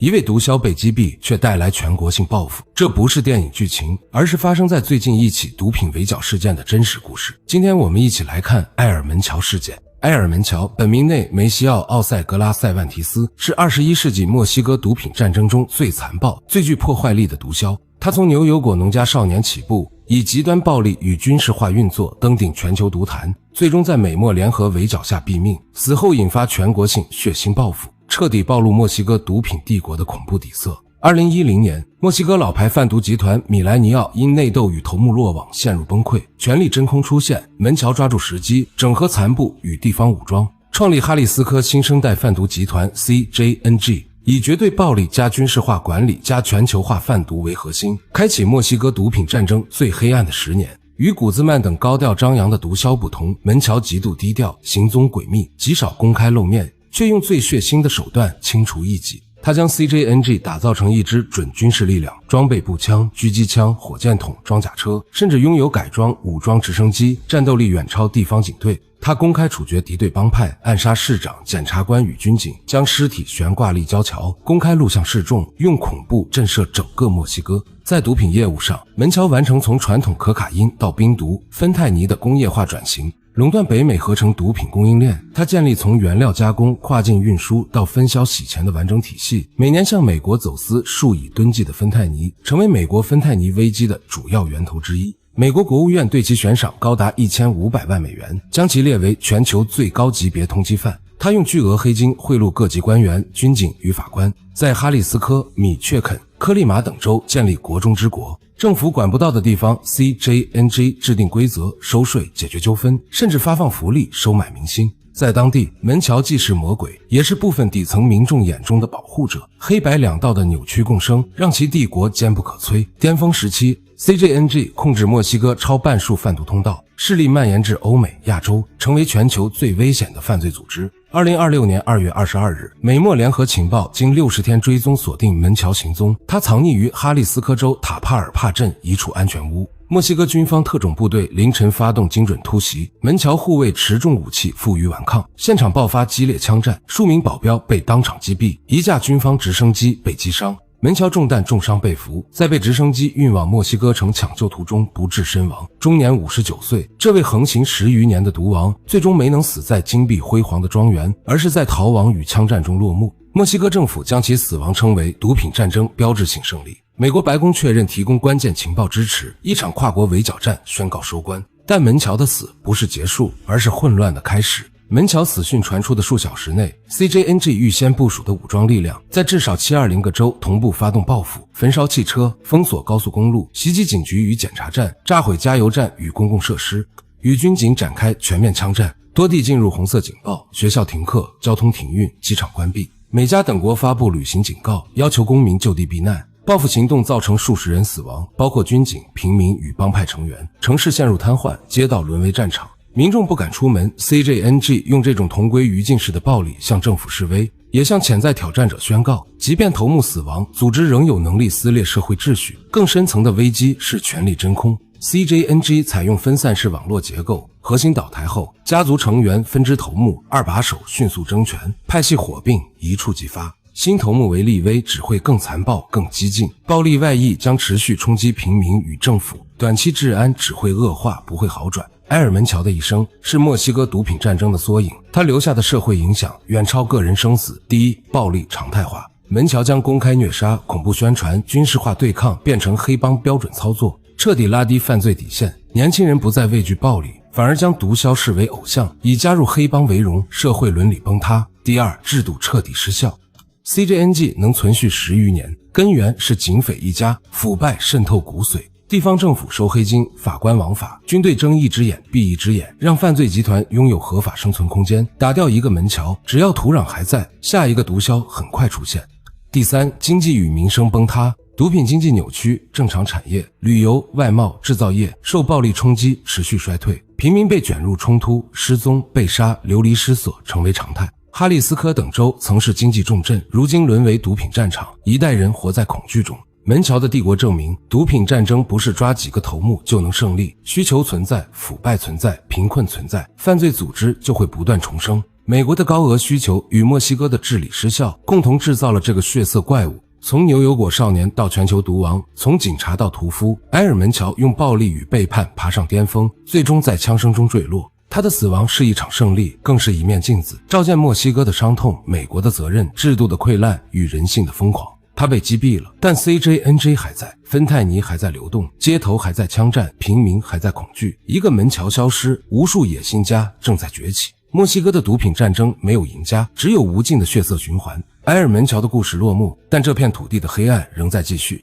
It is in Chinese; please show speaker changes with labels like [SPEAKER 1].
[SPEAKER 1] 一位毒梟被擊斃，卻帶來全國性報復。這不是電影劇情，而是發生在最近一起毒品圍剿事件的真實故事。今天我們一起來看埃爾門喬事件。埃爾門喬本名內梅西奧·奧塞格拉塞万提斯，是21世紀墨西哥毒品戰爭中最殘暴、最具破壞力的毒梟。他從牛油果農家少年起步，以極端暴力與軍事化運作登頂全球毒壇，最終在美墨聯合圍剿下斃命。死後引發全國性血腥報復，徹底暴露墨西哥毒品帝國的恐怖底色。2010年，墨西哥老牌販毒集团米萊尼奧因內鬥與頭目落網陷入崩潰，权力真空出現，門喬抓住時機，整合殘部與地方武裝，創立哈里斯科新生代販毒集團 CJNG， 以絕對暴力加軍事化管理加全球化販毒為核心，開啟墨西哥毒品戰爭最黑暗的10年。與古茲曼等高調張揚的毒梟不同，門喬極度低調，行蹤詭秘，極少公開露面，卻用最血腥的手段清除異己。他將 CJNG 打造成一支準軍事力量，裝備步槍、狙擊槍、火箭筒、裝甲車，甚至擁有改裝武裝直升機，戰鬥力遠超地方警隊。他公開處決敵對幫派，暗殺市長、檢察官與軍警，將屍體懸掛立交橋，公開錄像示眾，用恐怖震懾整個墨西哥。在毒品業務上，門喬完成從傳統可卡因到冰毒、芬太尼的工業化轉型，壟斷北美合成毒品供應鏈。他建立從原料加工、跨境運輸到分銷洗錢的完整體系，每年向美國走私數以噸計的芬太尼，成為美國芬太尼危機的主要源頭之一。美國國務院對其悬賞高達1500萬美元，將其列為全球最高級別通缉犯。他用巨額黑金賄賂各級官員、軍警與法官，在哈里斯科、米卻肯、科利馬等州建立國中之國，政府管不到的地方 CJNG 制定規則、收稅、解決糾紛，甚至發放福利、收買民心。在當地，門喬既是魔鬼，也是部分底層民众眼中的保護者。黑白兩道的扭曲共生，讓其帝國堅不可摧。巔峰時期， CJNG 控制墨西哥超半數販毒通道，勢力蔓延至歐美、亞洲，成為全球最危險的犯罪組織。2026年2月22日，美墨聯合情報經60天追蹤鎖定門喬行蹤，他藏匿於哈里斯科州塔帕爾帕鎮一處安全屋。墨西哥軍方特種部隊凌晨發動精準突襲，門喬護衛持重武器負隅頑抗，現場爆發激烈槍戰，數名保鏢被當場擊斃，一架軍方直升機被擊傷。門喬中彈重傷被俘，在被直升機運往墨西哥城搶救途中不治身亡，終年59歲。這位橫行10餘年的毒王，最終沒能死在金碧輝煌的莊園，而是在逃亡與槍戰中落幕。墨西哥政府將其死亡稱為毒品戰爭標誌性勝利。美國白宮確認提供關鍵情報支持，一場跨國圍剿戰宣告收官。但門喬的死不是結束，而是混亂的開始。門喬死訊傳出的數小時內， CJNG 預先部署的武裝力量在至少720個州同步發動報復，焚燒汽車，封鎖高速公路，襲擊警局與檢查站，炸毀加油站與公共設施，與軍警展開全面槍戰，多地進入紅色警報，學校停課，交通停運，機場關閉。美加等國發布旅行警告，要求公民就地避難。報復行動造成數十人死亡，包括軍警、平民與幫派成員，城市陷入癱瘓，街道淪為戰場。民眾不敢出門， CJNG 用這種同歸於盡式的暴力向政府示威，也向潛在挑戰者宣告，即便頭目死亡，組織仍有能力撕裂社會秩序。更深層的危機是權力真空。 CJNG 採用分散式網絡結構，核心倒台後，家族成員、分支頭目、二把手迅速爭權，派系火並一觸即發。新頭目為利威，只會更殘暴、更激進，暴力外溢將持續衝擊平民與政府，短期治安只會惡化，不會好轉。埃爾門喬的一生是墨西哥毒品戰爭的縮影，他留下的社會影響遠超個人生死。第一，暴力常態化。門喬將公開虐殺、恐怖宣傳、軍事化對抗變成黑幫標準操作，徹底拉低犯罪底線。年輕人不再畏懼暴力，反而將毒梟視為偶像，以加入黑幫為榮，社會倫理崩塌。第二，制度徹底失效。CJNG 能存續10餘年，根源是警匪一家，腐敗滲透骨髓。地方政府收黑金，法官枉法，軍隊睜一隻眼閉一隻眼，讓犯罪集团擁有合法生存空間。打掉一個門喬，只要土壤還在，下一個毒梟很快出現。第三，經濟與民生崩塌，毒品經濟扭曲，正常產業、旅遊、外貿、製造業受暴力衝擊持續衰退，平民被捲入衝突，失蹤、被殺、流離失所成為常態。哈里斯科等州曾是經濟重鎮，如今淪為毒品戰場，一代人活在恐懼中。門喬的帝國證明，毒品戰爭不是抓幾個頭目就能勝利，需求存在，腐敗存在，貧困存在，犯罪組織就會不斷重生。美國的高額需求與墨西哥的治理失效，共同制造了這個血色怪物。從牛油果少年到全球毒王，從警察到屠夫，埃爾門喬用暴力與背叛爬上巔峰，最終在槍聲中墜落。他的死亡是一場勝利，更是一面鏡子，照見墨西哥的傷痛、美國的責任、制度的潰爛與人性的瘋狂。他被擊斃了，但 CJNJ 還在，芬太尼還在流動，街頭還在槍戰，平民還在恐懼。一個門橋消失，無數野心家正在崛起。墨西哥的毒品戰爭沒有贏家，只有無盡的血色循環。埃爾門喬的故事落幕，但這片土地的黑暗仍在繼續。